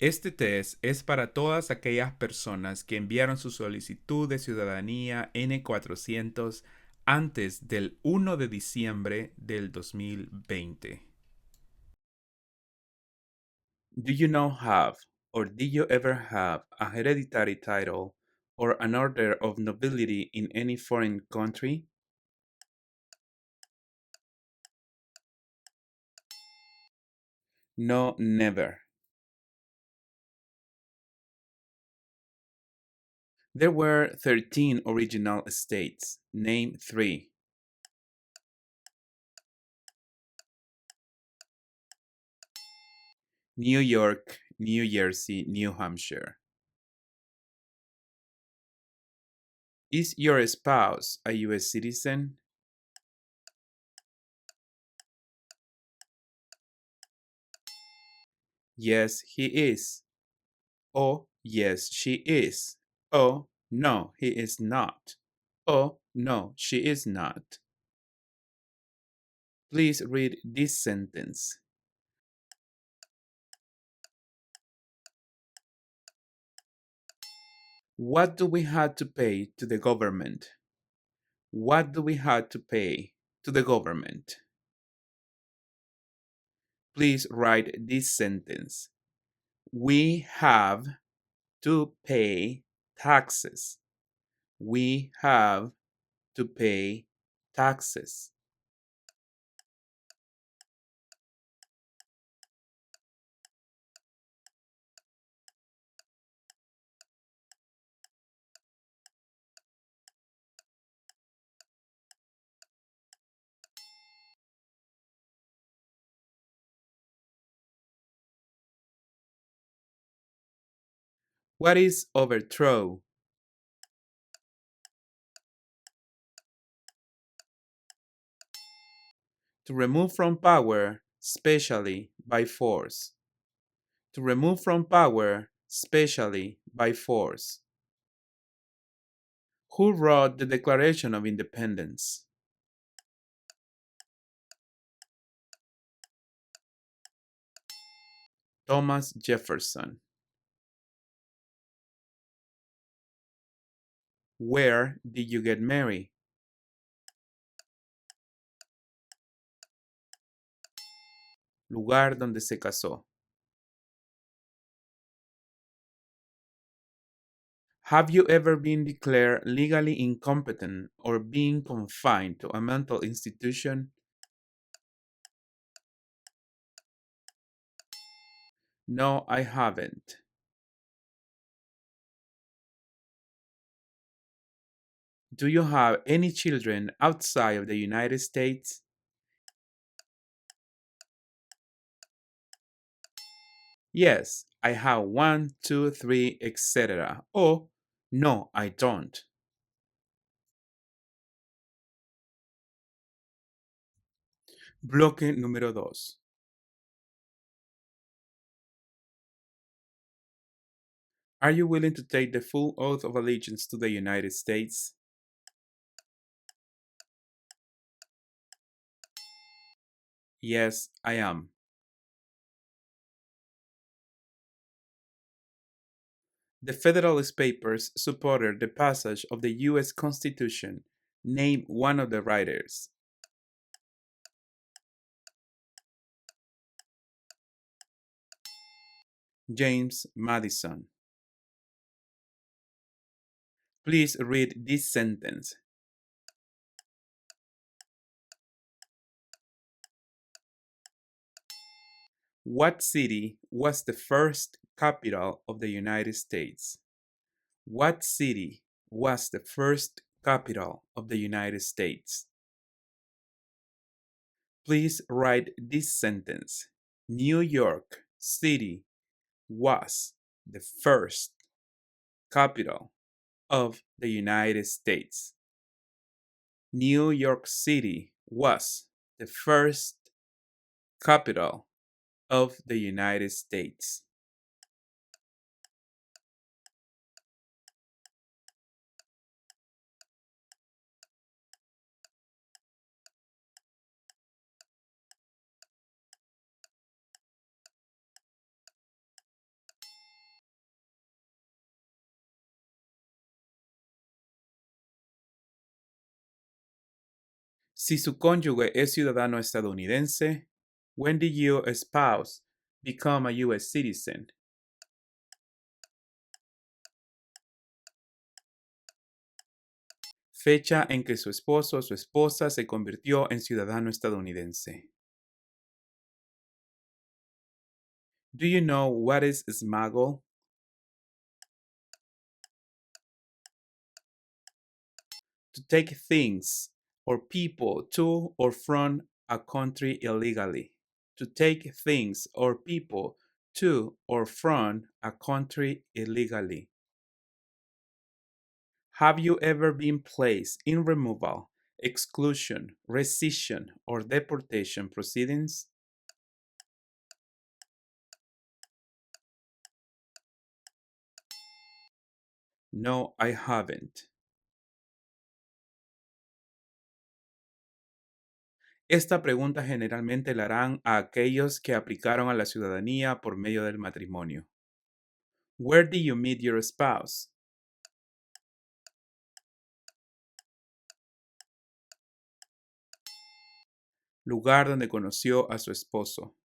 Este test es para todas aquellas personas que enviaron su solicitud de ciudadanía N400 antes del 1 de diciembre del 2020. Do you now have, or did you ever have, a hereditary title or an order of nobility in any foreign country? No, never. There were 13 original states. Name 3. New York, New Jersey, New Hampshire. Is your spouse a U.S. citizen? Yes, he is. Oh, yes, she is. Oh, no, he is not. Oh, no, she is not. Please read this sentence. What do we have to pay to the government? What do we have to pay to the government? Please write this sentence. We have to pay taxes. We have to pay taxes. What is overthrow? To remove from power, specially by force. To remove from power, specially by force. Who wrote the Declaration of Independence? Thomas Jefferson. Where did you get married? Lugar donde se casó. Have you ever been declared legally incompetent or been confined to a mental institution? No, I haven't. Do you have any children outside of the United States? Yes, I have one, two, three, etc. Oh, no, I don't. Bloque número 2. Are you willing to take the full oath of allegiance to the United States? Yes, I am. The Federalist Papers supported the passage of the U.S. Constitution. Name one of the writers. James Madison. Please read this sentence. What city was the first capital of the United States? What city was the first capital of the United States? Please write this sentence. New York City was the first capital of the United States. New York City was the first capital of the United States. Si su cónyuge es ciudadano estadounidense, when did your spouse become a U.S. citizen? Fecha en que su esposo o su esposa se convirtió en ciudadano estadounidense. Do you know what is smuggle? To take things or people to or from a country illegally. To take things or people to or from a country illegally. Have you ever been placed in removal, exclusion, rescission, or deportation proceedings? No, I haven't. Esta pregunta generalmente la harán a aquellos que aplicaron a la ciudadanía por medio del matrimonio. Where did you meet your spouse? Lugar donde conoció a su esposo.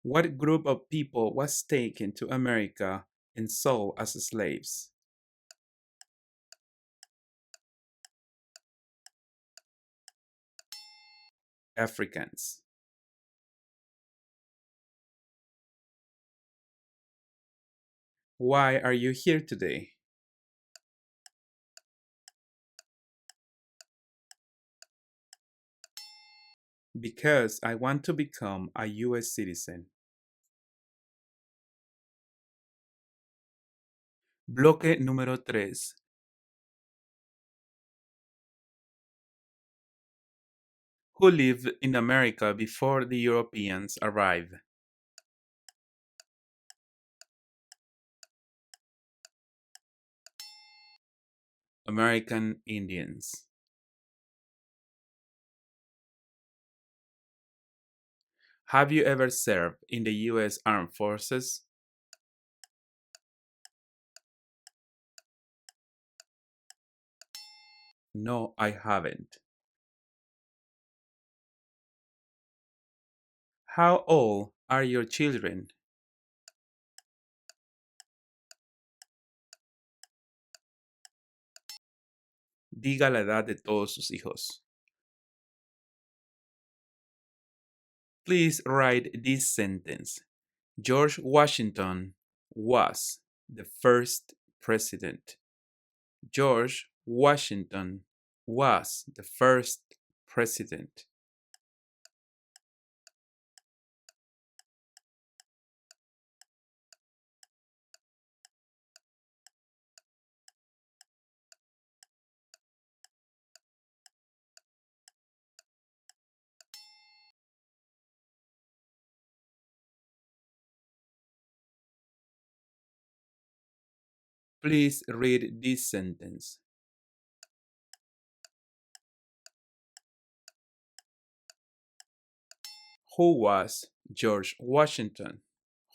What group of people was taken to America and sold as slaves? Africans. Why are you here today? Because I want to become a U.S. citizen. Bloque número 3. Who lived in America before the Europeans arrived? American Indians. Have you ever served in the U.S. Armed Forces? No, I haven't. How old are your children? Diga la edad de todos sus hijos. Please write this sentence. George Washington was the first president. George Washington was the first president. Please read this sentence. Who was George Washington?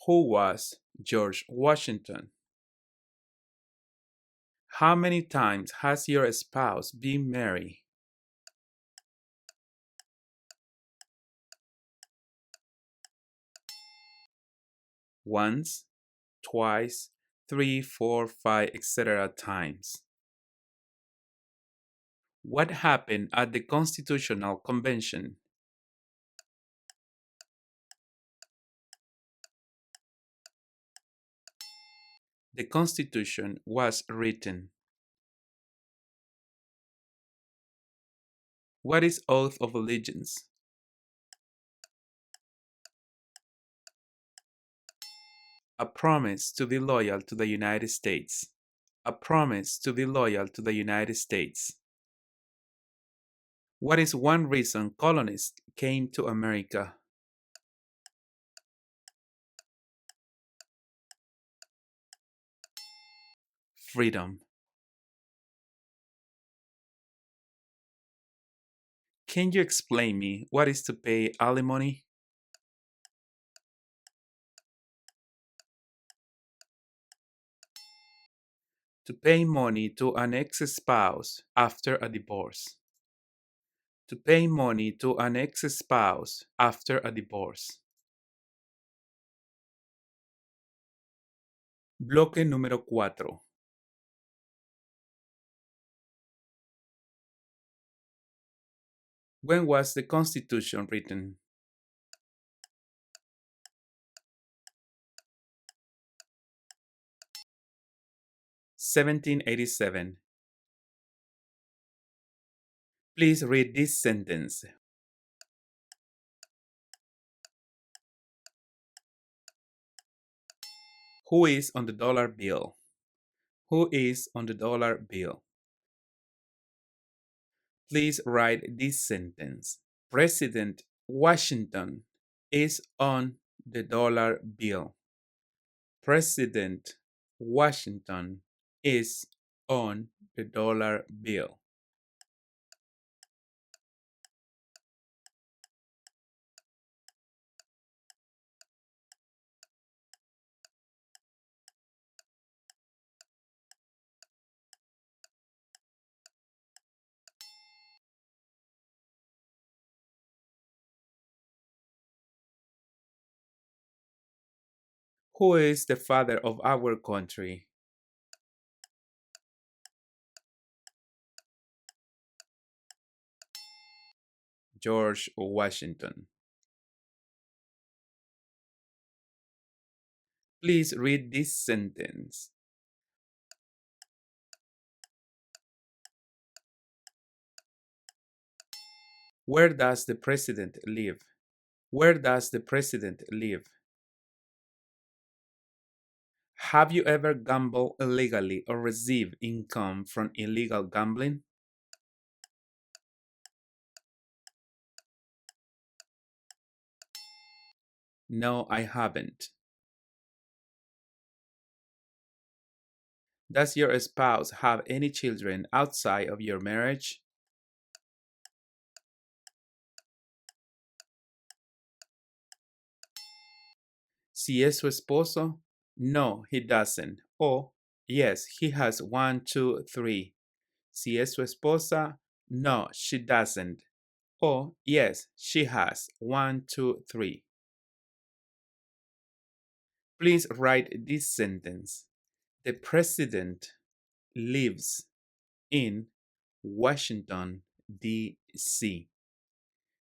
Who was George Washington? How many times has your spouse been married? Once, twice, three, four, five, etc. times. What happened at the Constitutional Convention? The Constitution was written. What is oath of allegiance? A promise to be loyal to the United States. A promise to be loyal to the United States. What is one reason colonists came to America? Freedom. Can you explain me what is to pay alimony? To pay money to an ex-spouse after a divorce. To pay money to an ex-spouse after a divorce. Bloque número 4. When was the Constitution written? (1787). Please read this sentence. Who is on the dollar bill? Who is on the dollar bill? Please write this sentence. President Washington is on the dollar bill. President Washington is on the dollar bill. Who is the father of our country? George Washington. Please read this sentence. Where does the president live? Where does the president live? Have you ever gambled illegally or received income from illegal gambling? No, I haven't. Does your spouse have any children outside of your marriage? Si es su esposo? No, he doesn't. O, yes, he has 1, 2, 3. Si es su esposa? No, she doesn't. O, yes, she has 1, 2, 3. Please write this sentence. The president lives in Washington, D.C.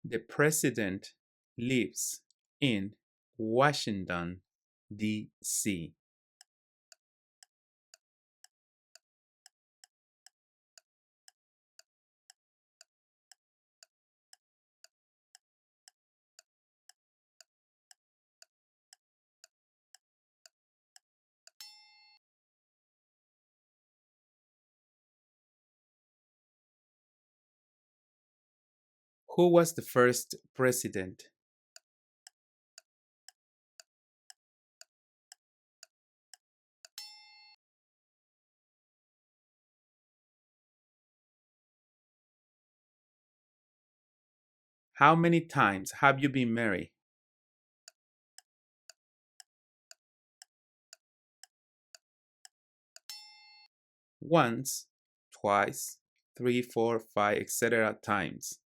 The president lives in Washington, D.C. Who was the first president? How many times have you been married? Once, twice, 3, 4, 5, etc. times.